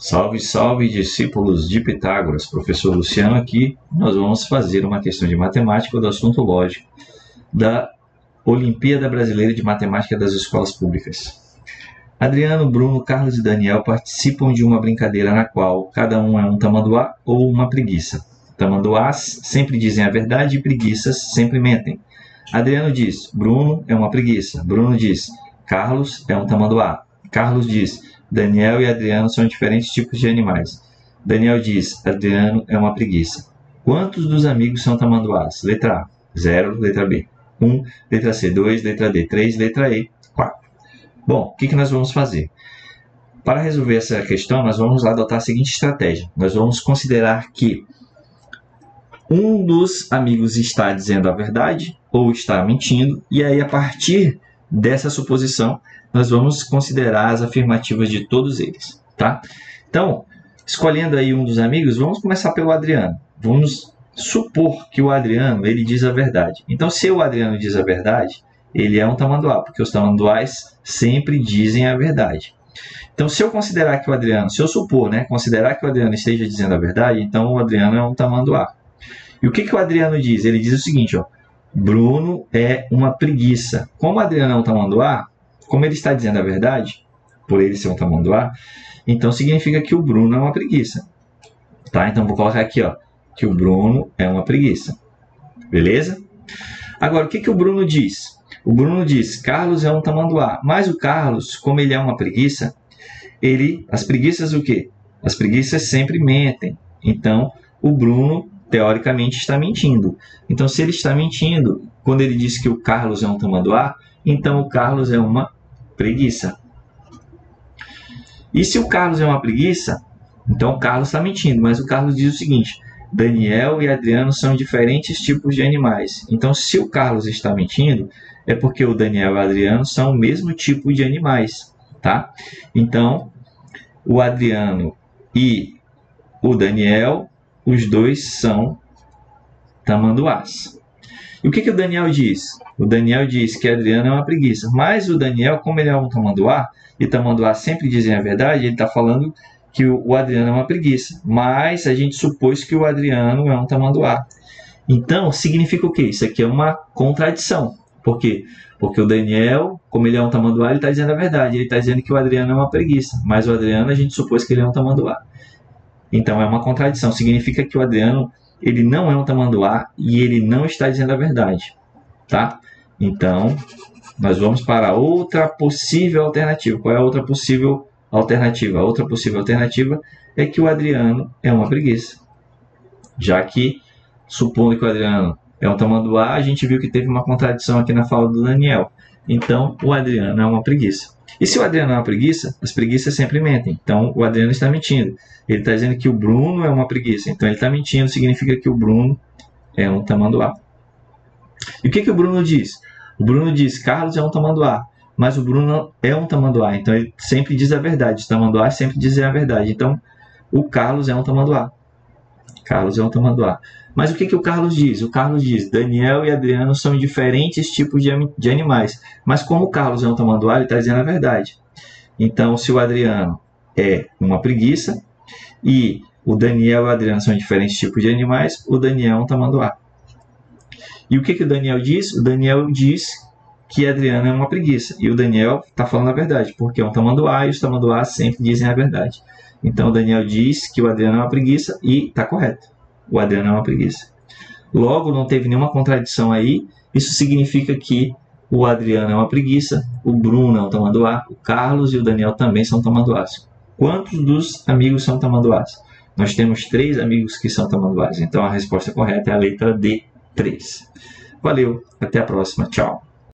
Salve, salve, discípulos de Pitágoras. Professor Luciano aqui. Nós vamos fazer uma questão de matemática do assunto lógico da Olimpíada Brasileira de Matemática das Escolas Públicas. Adriano, Bruno, Carlos e Daniel participam de uma brincadeira na qual cada um é um tamanduá ou uma preguiça. Tamanduás sempre dizem a verdade e preguiças sempre mentem. Adriano diz, Bruno é uma preguiça. Bruno diz, Carlos é um tamanduá. Carlos diz, Daniel e Adriano são diferentes tipos de animais. Daniel diz, Adriano é uma preguiça. Quantos dos amigos são tamanduás? Letra A, 0. Letra B, 1. Letra C, 2. Letra D, 3. Letra E, 4. Bom, o que nós vamos fazer? Para resolver essa questão, nós vamos adotar a seguinte estratégia. Nós vamos considerar que um dos amigos está dizendo a verdade ou está mentindo, e aí, a partir dessa suposição, nós vamos considerar as afirmativas de todos eles, tá? Então, escolhendo aí um dos amigos, vamos começar pelo Adriano. Vamos supor que o Adriano, ele diz a verdade. Então, se o Adriano diz a verdade, ele é um tamanduá, porque os tamanduás sempre dizem a verdade. Então, se eu considerar que o Adriano, se eu supor, considerar que o Adriano esteja dizendo a verdade, então o Adriano é um tamanduá. E o que o Adriano diz? Ele diz o seguinte, ó, Bruno é uma preguiça. Como o Adriano é um tamanduá, como ele está dizendo a verdade, por ele ser um tamanduá, então significa que o Bruno é uma preguiça. Tá? Então, vou colocar aqui, ó, que o Bruno é uma preguiça. Beleza? Agora, o que o Bruno diz? O Bruno diz, Carlos é um tamanduá. Mas o Carlos, como ele é uma preguiça, as preguiças o quê? As preguiças sempre mentem. Então, o Bruno, teoricamente, está mentindo. Então, se ele está mentindo, quando ele diz que o Carlos é um tamanduá, então o Carlos é uma preguiça. E se o Carlos é uma preguiça, então o Carlos está mentindo, mas o Carlos diz o seguinte, Daniel e Adriano são diferentes tipos de animais. Então, se o Carlos está mentindo, é porque o Daniel e o Adriano são o mesmo tipo de animais, tá? Então, o Adriano e o Daniel, os dois são tamanduás. E o que o Daniel diz? O Daniel diz que Adriano é uma preguiça. Mas o Daniel, como ele é um tamanduá, e tamanduá sempre dizem a verdade, ele está falando que o Adriano é uma preguiça. Mas a gente supôs que o Adriano é um tamanduá. Então, significa o quê? Isso aqui é uma contradição. Por quê? Porque o Daniel, como ele é um tamanduá, ele está dizendo a verdade. Ele está dizendo que o Adriano é uma preguiça. Mas o Adriano, a gente supôs que ele é um tamanduá. Então, é uma contradição. Significa que o Adriano, ele não é um tamanduá e ele não está dizendo a verdade. Tá? Então, nós vamos para outra possível alternativa. Qual é a outra possível alternativa? A outra possível alternativa é que o Adriano é uma preguiça. Já que, supondo que o Adriano é um tamanduá, a gente viu que teve uma contradição aqui na fala do Daniel. Então, o Adriano é uma preguiça. E se o Adriano é uma preguiça, as preguiças sempre mentem. Então, o Adriano está mentindo. Ele está dizendo que o Bruno é uma preguiça. Então, ele está mentindo, significa que o Bruno é um tamanduá. E o que o Bruno diz? O Bruno diz, Carlos é um tamanduá. Mas o Bruno é um tamanduá. Então, ele sempre diz a verdade. Os tamanduás sempre dizem a verdade. Então, o Carlos é um tamanduá. Carlos é um tamanduá. Mas o que o Carlos diz? O Carlos diz, Daniel e Adriano são diferentes tipos de animais. Mas como o Carlos é um tamanduá, ele está dizendo a verdade. Então, se o Adriano é uma preguiça e o Daniel e o Adriano são diferentes tipos de animais, o Daniel é um tamanduá. E o que o Daniel diz? O Daniel diz que Adriano é uma preguiça. E o Daniel está falando a verdade, porque é um tamanduá e os tamanduás sempre dizem a verdade. Então, o Daniel diz que o Adriano é uma preguiça e está correto. O Adriano é uma preguiça. Logo, não teve nenhuma contradição aí. Isso significa que o Adriano é uma preguiça, o Bruno é um tamanduá, o Carlos e o Daniel também são tamanduás. Quantos dos amigos são tamanduás? Nós temos 3 amigos que são tamanduás. Então, a resposta correta é a letra D, 3. Valeu, até a próxima. Tchau.